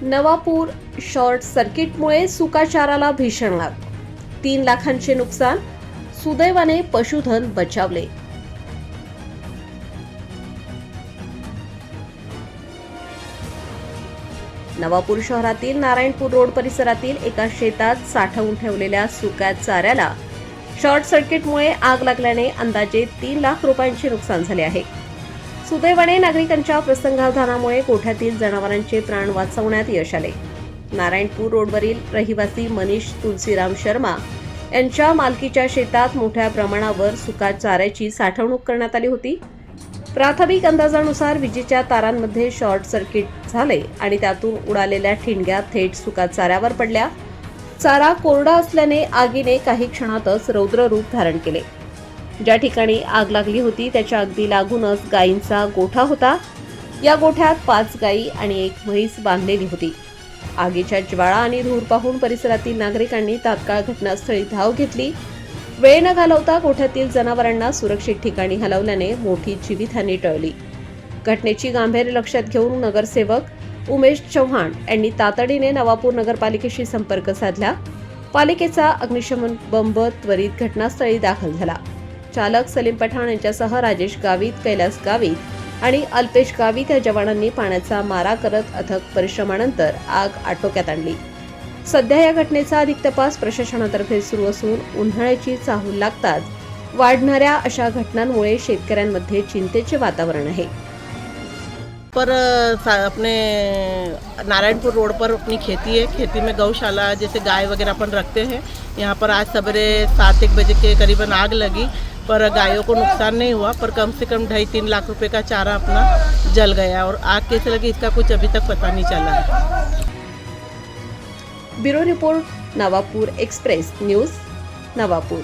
Navapur short सर्किटमुळे सुकाचाराला भीषण आग, 3 लाखांचे नुकसान, सुदैवाने पशुधन बचावले. नवापूर शहरातील नारायणपूर रोड परिसरातील एका शेतात साठवून ठेवलेल्या सुक्या चाऱ्याला शॉर्ट सर्किटमुळे आग लागल्याने अंदाजे 3 लाख रुपयांचे नुकसान झाले आहे. सुदैवाने नागरिकांच्या प्रसंगावधानामुळे गोठ्यातील जनावरांचे प्राण वाचवण्यात यश आले. नारायणपूर रोडवरील रहिवासी मनीष तुलसीराम शर्मा यांच्या मालकीच्या शेतात मोठ्या प्रमाणावर सुका चाऱ्याची साठवणूक करण्यात आली होती. प्राथमिक अंदाजानुसार विजेच्या तारांमध्ये शॉर्ट सर्किट झाले आणि त्यातून उडालेल्या ठिणग्या थेट सुका चाऱ्यावर पडल्या. चारा कोरडा असल्याने आगीने काही क्षणातच रौद्र रूप धारण केले. ज्या ठिकाणी आग लागली होती त्याच्या अगदी लागूनच गायींचा गोठा होता. या गोठ्यात 5 गायी आणि 1 म्हैस बांधलेली होती. आगीच्या ज्वाळा आणि धूर पाहून परिसरातील नागरिकांनी तात्काळ घटनास्थळी धाव घेतली. वेळ न घालवता गोठ्यातील जनावरांना सुरक्षित ठिकाणी हलवल्याने मोठी जीवितहानी टळली. घटनेची गांभीर्य लक्षात घेऊन नगरसेवक उमेश चव्हाण यांनी तातडीने नवापूर नगरपालिकेशी संपर्क साधला. पालिकेचा अग्निशमन बंब त्वरित घटनास्थळी दाखल झाला. चालक सलीम पठाण यांच्यासह राजेश गावित, कैलास गावित आणि अल्पेश गावित या जवानांनी पाण्याचा मारा करत अथक परिश्रमानंतर आग आटोक्यात आणली. सध्या या घटनेचा अधिक तपास प्रशासनातर्फे सुरू असून उन्हाळ्याची चाहूल लागताच वाढणाऱ्या अशा घटनांमुळे शेतकऱ्यांमध्ये चिंतेचे वातावरण आहे. पर अपने नारायणपुर रोड पर अपनी खेती है. खेती में गौशाला जैसे गाय वगैरह अपन रखते हैं. यहाँ पर आज सवेरे 7-1 बजे के करीबन आग लगी, पर गायों को नुकसान नहीं हुआ, पर कम से कम 2.5-3 लाख रुपए का चारा अपना जल गया और आग कैसे लगी इसका कुछ अभी तक पता नहीं चला है. Bureau report, Navapur express news, Navapur.